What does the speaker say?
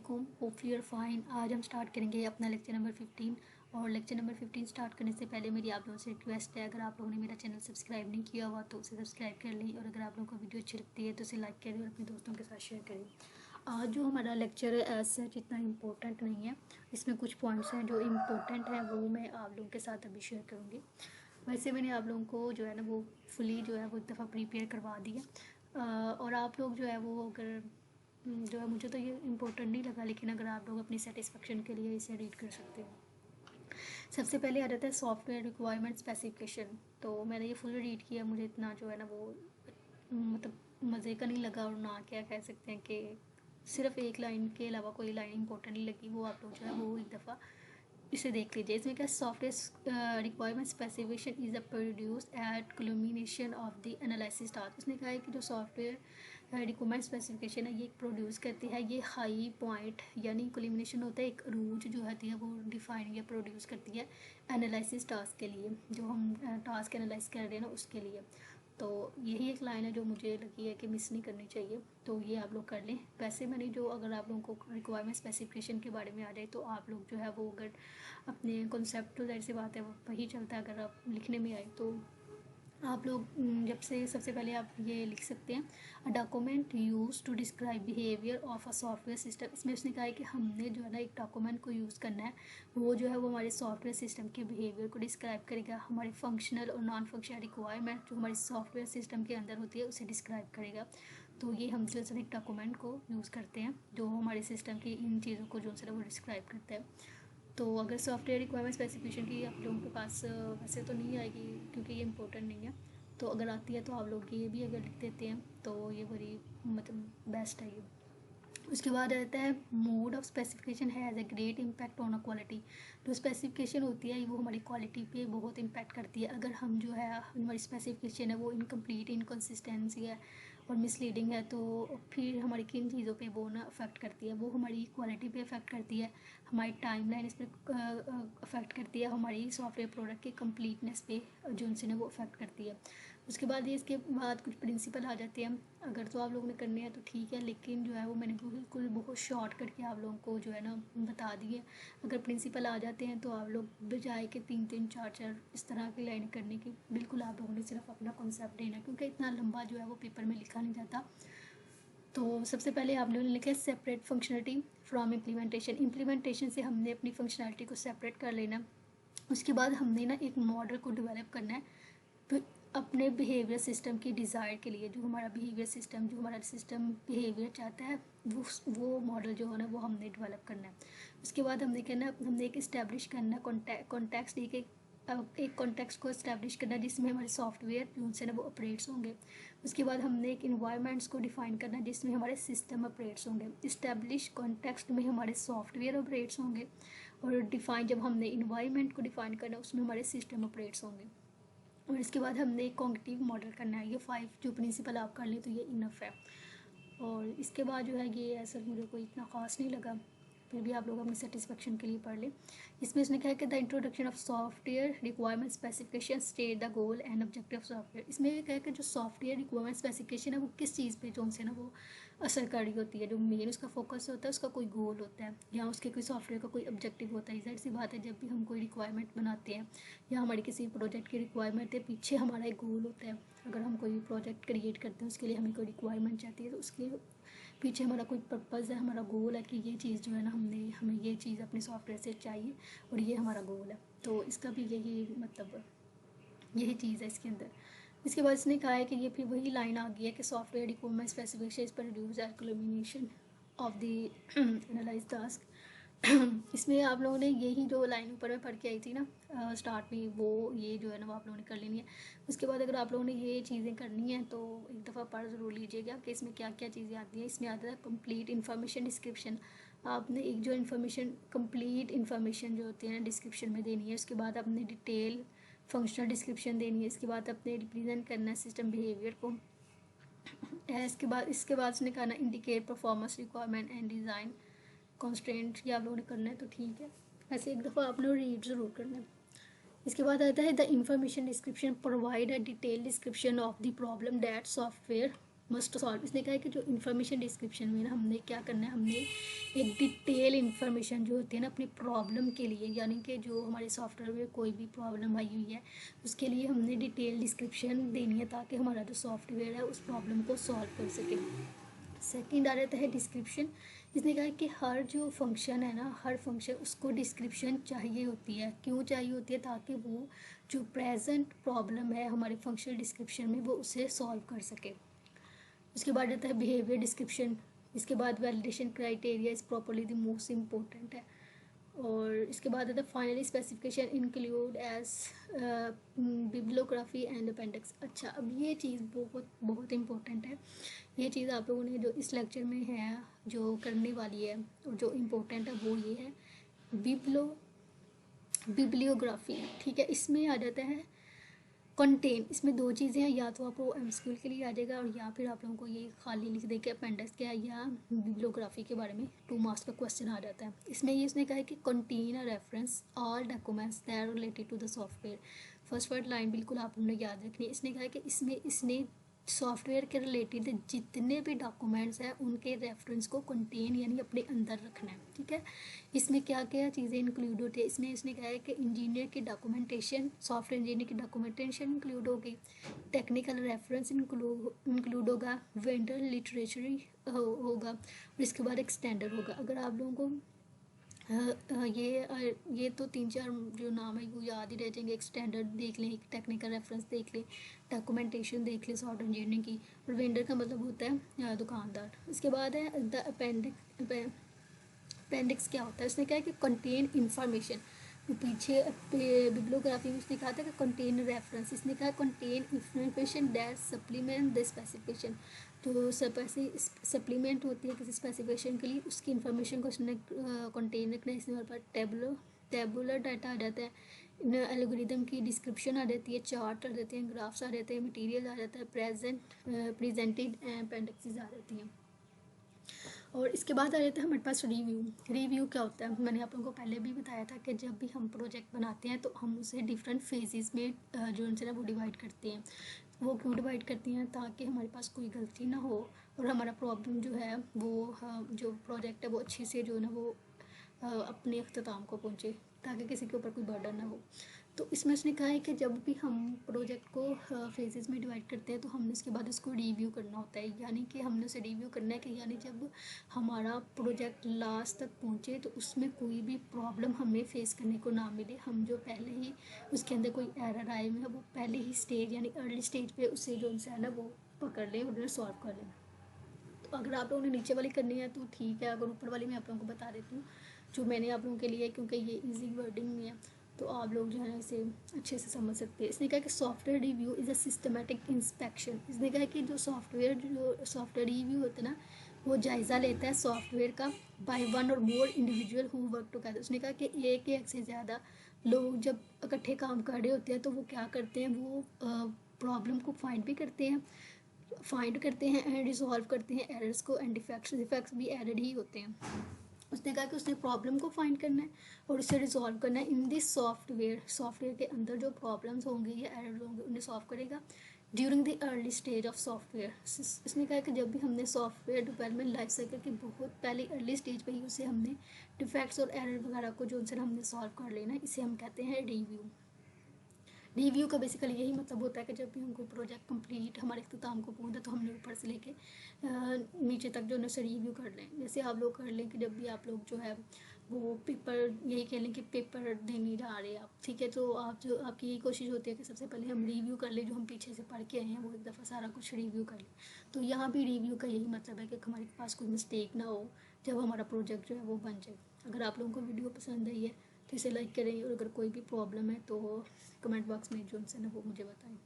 वालेकुम, hopefully you are fine. आज हम स्टार्ट करेंगे अपना लेक्चर नंबर 15 और लेक्चर नंबर 15 स्टार्ट करने से पहले मेरी आप लोगों से रिक्वेस्ट है, अगर आप लोगों ने मेरा चैनल सब्सक्राइब नहीं किया हुआ तो उसे सब्सक्राइब कर लें और अगर आप लोगों को वीडियो अच्छी लगती है तो उसे लाइक करें और अपने दोस्तों के साथ शेयर करें। आज जो हमारा लेक्चर है एज सच इतना इम्पोर्टेंट नहीं है, इसमें कुछ पॉइंट्स हैं जो इम्पोर्टेंट हैं, वो मैं आप लोगों के साथ अभी शेयर करूँगी। वैसे मैंने आप लोगों को जो है ना वो फुली जो है वो एक दफ़ा प्रिपेयर करवा दी है और आप लोग जो है वो अगर जो है, मुझे तो ये इम्पोर्टेंट नहीं लगा, लेकिन अगर आप लोग अपनी सेटिस्फेक्शन के लिए इसे रीड कर सकते हो। सबसे पहले आ जाता है सॉफ्टवेयर रिक्वायरमेंट स्पेसिफिकेशन। तो मैंने ये फुल रीड किया, मुझे इतना जो है ना वो मतलब मज़े का नहीं लगा और ना क्या कह सकते हैं कि सिर्फ एक लाइन के अलावा कोई लाइन इंपॉर्टेंट नहीं लगी। वो आप लोग जो है वो एक दफ़ा इसे देख लीजिए। इसमें क्या software requirement specification is a produce at culmination of the analysis task. उसने कहा है कि जो सॉफ्टवेयर रिक्वायरमेंट स्पेसिफिकेशन है ये प्रोड्यूस करती है, ये हाई पॉइंट यानी कुलमिनेशन होता है, एक रूज जो होती है वो डिफाइन या प्रोड्यूस करती है एनालिसिस टास्क के लिए, जो हम टास्क एनालाइज कर रहे हैं ना उसके लिए। तो यही एक लाइन है जो मुझे लगी है कि मिस नहीं करनी चाहिए, तो ये आप लोग कर लें। वैसे मैंने जो अगर आप लोगों को रिक्वायरमेंट स्पेसिफिकेशन के बारे में आ जाए तो आप लोग जो है वो अगर अपने कॉन्सेप्ट तो जाहिर सी बात है वो वही चलता है, अगर आप लिखने में आए तो आप लोग जब से सबसे पहले आप ये लिख सकते हैं a document use to describe behaviour of a software system. इसमें उसने कहा है कि हमने जो है ना एक डॉक्यूमेंट को यूज़ करना है, वो जो है वो हमारे सॉफ्टवेयर सिस्टम के बिहेवियर को डिस्क्राइब करेगा, हमारे फंक्शनल और नॉन फंक्शनल रिक्वायरमेंट जो हमारे सॉफ्टवेयर सिस्टम के अंदर होती है उसे डिस्क्राइब करेगा। तो ये हम जो है एक डॉक्यूमेंट को यूज़ करते हैं जो हमारे सिस्टम की इन चीज़ों को जो है वो डिस्क्राइब करता है। तो अगर सॉफ्टवेयर रिक्वायरमेंट स्पेसिफिकेशन की आप लोगों के पास वैसे तो नहीं आएगी क्योंकि ये इंपॉर्टेंट नहीं है, तो अगर आती है तो आप लोग ये भी अगर लिख देते हैं तो ये बड़ी मतलब बेस्ट है ये। उसके बाद रहता है mode of specification has a great impact on a quality. जो स्पेसिफिकेशन होती है वो हमारी क्वालिटी पे बहुत इम्पैक्ट करती है। अगर हम जो है हमारी स्पेसिफिकेशन है वो इनकम्प्लीट इनकन्सिस्टेंसी है और मिसलीडिंग है तो फिर हमारी किन चीज़ों पे वो ना अफेक्ट करती है, वो हमारी क्वालिटी पे अफेक्ट करती है, हमारी टाइमलाइन इस पर अफेक्ट करती है, हमारी सॉफ्टवेयर प्रोडक्ट की कम्प्लीटनेस पे जो उनसे वो अफेक्ट करती है। उसके बाद ये इसके बाद कुछ प्रिंसिपल आ जाते हैं, अगर तो आप लोगों ने करने हैं तो ठीक है, लेकिन जो है वो मैंने बिल्कुल बहुत शॉर्ट करके आप लोगों को जो है ना बता दिए। अगर प्रिंसिपल आ जाते हैं तो आप लोग बजाय के 3-3 4-4 इस तरह की लाइन करने की, बिल्कुल आप लोगों ने सिर्फ अपना कॉन्सेप्ट देना है क्योंकि इतना लंबा जो है वो पेपर में लिखा नहीं जाता। तो सबसे पहले आप लोगों ने लिखा है separate functionality from implementation. Implementation से हमने अपनी फंक्शनलिटी को सेपरेट कर लेना। उसके बाद हमने ना एक मॉडल को डेवलप करना है अपने बिहेवियर सिस्टम की डिज़ायर के लिए, जो हमारा बिहेवियर सिस्टम बिहेवियर चाहता है वो मॉडल जो है ना वो हमने डेवलप करना है। उसके बाद हमने कहना हमने एक इस्टेब्लिश करना कॉन्टेक्स्ट एक कॉन्टेक्स्ट को इस्टेब्लिश करना जिसमें हमारे सॉफ्टवेयर जो उनसे ना वो ऑपरेट्स होंगे। उसके बाद हमने एक इन्वायरमेंट्स को डिफ़ाइन करना जिसमें हमारे सिस्टम ऑपरेट्स होंगे। इस्टेब्लिश कॉन्टेक्स्ट में हमारे सॉफ्टवेयर ऑपरेट्स होंगे और डिफ़ाइन जब हमने इन्वायरमेंट को डिफ़ाइन करना उसमें हमारे सिस्टम ऑपरेट्स होंगे। और इसके बाद हमने एक कॉग्निटिव मॉडल करना है। ये 5 जो प्रिंसिपल आप कर लें तो ये इनफ है। और इसके बाद जो है ये ऐसा मुझे कोई इतना ख़ास नहीं लगा, फिर भी आप लोग अपनी सेटिस्फेक्शन के लिए पढ़ लें। इसमें इसने कहा कि the introduction of software requirement specification state the goal and objective of software. इसमें ये कहा कि जो सॉफ्टवेयर रिक्वायरमेंट स्पेसिफिकेशन है वो किस चीज़ पे जो उनसे ना वो असर कर रही होती है, जो मेन उसका फोकस होता है, उसका कोई गोल होता है या उसके कोई सॉफ्टवेयर का कोई ऑब्जेक्टिव होता है। जाहिर सी बात है जब भी हम कोई रिक्वायरमेंट बनाते हैं या हमारी किसी प्रोजेक्ट की रिक्वायरमेंट है, पीछे हमारा एक गोल होता है। अगर हम कोई प्रोजेक्ट क्रिएट करते हैं उसके लिए हमें कोई रिक्वायरमेंट चाहती है तो उसके पीछे हमारा कोई पर्पज़ है, हमारा गोल है कि ये चीज़ जो है ना हमें ये चीज़ अपने सॉफ्टवेयर से चाहिए और ये हमारा गोल है। तो इसका भी यही मतलब यही चीज़ है इसके अंदर। इसके बाद इसने कहा है कि ये फिर वही लाइन आ गई है कि software requirement specification is produce at culmination of the analyse task. इसमें आप लोगों ने यही जो लाइन ऊपर में पढ़ के आई थी ना स्टार्ट में, वो ये जो है ना वो आप लोगों ने कर लेनी है। उसके बाद अगर आप लोगों ने ये चीज़ें करनी है तो एक दफ़ा पढ़ ज़रूर लीजिएगा कि इसमें क्या क्या चीज़ें आती हैं। इसमें आता है कंप्लीट इन्फॉर्मेशन डिस्क्रिप्शन। आपने एक जो इन्फॉर्मेशन कंप्लीट इन्फॉर्मेशन जो होती है ना डिस्क्रिप्शन में देनी है। उसके बाद आपने डिटेल फंक्शनल डिस्क्रिप्शन देनी है। इसके बाद अपने रिप्रेजेंट करना है सिस्टम बिहेवियर को। इसके बाद उसने कहा ना indicate performance requirement and design constant, ये आप लोगों ने करना है तो ठीक है, ऐसे एक दफ़ा आप लोग रीड ज़रूर करना है। इसके बाद आता है the information description provide a detail description of the problem that software must solve. इसने कहा है कि जो इन्फॉर्मेशन डिस्क्रिप्शन में ना हमने क्या करना है, हमने एक डिटेल इन्फॉर्मेशन जो होती है ना अपनी प्रॉब्लम के लिए, यानी कि जो हमारे सॉफ्टवेयर में कोई भी प्रॉब्लम आई हुई है उसके लिए हमने डिटेल डिस्क्रिप्शन देनी है ताकि हमारा जो सॉफ्टवेयर है उस प्रॉब्लम को सॉल्व कर सके। सेकंड आ जाता है डिस्क्रिप्शन। इसने कहा कि हर जो फंक्शन है ना, हर फंक्शन उसको डिस्क्रिप्शन चाहिए होती है। क्यों चाहिए होती है? ताकि वो जो प्रेजेंट प्रॉब्लम है हमारे फंक्शनल डिस्क्रिप्शन में वो उसे सॉल्व कर सके। उसके बाद आता है बिहेवियर डिस्क्रिप्शन। इसके बाद validation criteria is properly the most important है। और इसके बाद आता है finally specification include as bibliography and appendix. अच्छा, अब ये चीज़ बहुत बहुत इम्पोर्टेंट है। ये चीज़ आप लोगों ने जो इस लेक्चर में है जो करने वाली है और जो इम्पोर्टेंट है वो ये है बिब्लियोग्राफी। ठीक है, इसमें आ जाता है कंटेन। इसमें दो चीज़ें हैं, या तो आपको एमसीक्यू के लिए आ जाएगा और या फिर आप लोगों को ये खाली लिख दे के अपेंडिक्स क्या है या बिब्लियोग्राफी के बारे में 2 मार्क्स का क्वेश्चन आ जाता है। इसमें ये उसने कहा है कि contain a reference all documents that related to the software. First line बिल्कुल आप लोगों ने याद रखनी है। इसने कहा है कि इसमें इसने सॉफ्टवेयर के रिलेटेड जितने भी डॉक्यूमेंट्स हैं उनके रेफरेंस को कंटेन यानी अपने अंदर रखना है। ठीक है, इसमें क्या क्या चीज़ें इंक्लूड होती है? इसमें इसने कहा है कि इंजीनियर की डॉक्यूमेंटेशन, सॉफ्टवेयर इंजीनियर की डॉक्यूमेंटेशन इंक्लूड होगी, टेक्निकल रेफरेंस इंक्लूड होगा, वेंडर लिटरेचरी होगा और इसके बाद एक स्टैंडर्ड होगा। अगर आप लोगों को ये तो 3-4 जो नाम है वो याद ही रह जाएंगे। एक स्टैंडर्ड देख लें, एक टेक्निकल रेफरेंस देख लें, डॉक्यूमेंटेशन देख लें सॉफ्टवेयर इंजीनियरिंग की, और वेंडर का मतलब होता है दुकानदार। इसके बाद है द अपेंडिक्स क्या होता है? उसने कहा है कि कंटेन इंफॉर्मेशन। पीछे बिब्लियोग्राफी में उसने कहा था कि कंटेन रेफरेंस, इसने कहा contain information that supplement the specification. तो सप्लीमेंट होती है किसी स्पेसिफिकेशन के लिए, उसकी इन्फॉर्मेशन को उसने कंटेन रखना है। इसमें हमारे पास टेबुलर डाटा आ जाता है, एल्गोरिदम की डिस्क्रिप्शन आ जाती है, चार्ट आ जाते हैं, ग्राफ्स आ जाते हैं, मटीरियल आ जाता है, प्रेजेंटेड अपेंडिक्सेस आ जाती हैं। और इसके बाद आ जाता है हमारे पास रिव्यू क्या होता है? मैंने आप लोगों को पहले भी बताया था कि जब भी हम प्रोजेक्ट बनाते हैं तो हम उसे डिफरेंट फेजेस में जो उनसे ना वो डिवाइड करते हैं। वो क्यों डिवाइड करते हैं? ताकि हमारे पास कोई गलती ना हो और हमारा प्रॉब्लम जो है वो जो प्रोजेक्ट है वो अच्छे से जो है ना वो अपने अख्ताम को पहुँचे, ताकि किसी के ऊपर कोई बर्डन ना हो। तो इसमें उसने कहा है कि जब भी हम प्रोजेक्ट को फेजेस में डिवाइड करते हैं तो हमने उसके बाद उसको रिव्यू करना होता है। यानी कि हमने उसे रिव्यू करना है कि यानी जब हमारा प्रोजेक्ट लास्ट तक पहुँचे तो उसमें कोई भी प्रॉब्लम हमें फेस करने को ना मिले। हम जो पहले ही उसके अंदर कोई एरर आए हुए हैं वो पहले ही स्टेज यानी अर्ली स्टेज पे उससे जो उनसे है ना वो पकड़ लें और उन्हें सॉल्व कर लें। तो अगर आप लोगों ने नीचे वाली करनी है तो ठीक है, अगर ऊपर वाली मैं आप लोगों को बता देती हूँ जो मैंने आप लोगों के लिए, क्योंकि ये इजी वर्डिंग में है तो आप लोग जो है ना इसे अच्छे से समझ सकते हैं। इसने कहा कि software review is a systematic inspection. इसने कहा कि जो सॉफ्टवेयर रिव्यू होता है ना वो जायज़ा लेता है सॉफ्टवेयर का बाय वन और more individual who work together. उसने कहा कि एक से ज़्यादा लोग जब इकट्ठे काम कर रहे होते हैं तो वो क्या करते हैं, वो प्रॉब्लम को फाइंड करते हैं एंड रिजॉल्व करते हैं एरर्स को एंड डिफेक्ट्स भी एरर ही होते हैं। उसने कहा कि उसने प्रॉब्लम को फाइंड करना है और उसे रिजॉल्व करना है इन दिस सॉफ्टवेयर के अंदर जो प्रॉब्लम्स होंगे या एरर होंगे उन्हें सॉल्व करेगा during the early stage of software. इसने कहा कि जब भी हमने सॉफ्टवेयर डेवलपमेंट लाइफ साइकिल की बहुत पहले अर्ली स्टेज पे ही उसे हमने डिफेक्ट्स और एरर वगैरह को जो उनसे हमने सॉल्व कर लेना, इसे हम कहते हैं रिव्यू का बेसिकली यही मतलब होता है कि जब भी हमको प्रोजेक्ट कंप्लीट हमारे इख्तिताम को पहुंचा तो हमने ऊपर से लेके नीचे तक जो उसे रिव्यू कर लें। जैसे आप लोग कर लें कि जब भी आप लोग जो है वो पेपर, यही कह लें कि पेपर देने जा रहे हैं आप, ठीक है, तो आपकी यही कोशिश होती है कि सबसे पहले हम रिव्यू कर लें, जो हम पीछे से पढ़ के आए हैं वो एक दफ़ा सारा कुछ रिव्यू कर लें। तो यहाँ भी रिव्यू का यही मतलब है कि हमारे पास कोई मिस्टेक ना हो जब हमारा प्रोजेक्ट जो है वो बन जाए। अगर आप लोगों को वीडियो पसंद आई है तो इसे लाइक करें और अगर कोई भी प्रॉब्लम है तो कमेंट बॉक्स में जो उनसे ना वो मुझे बताएं।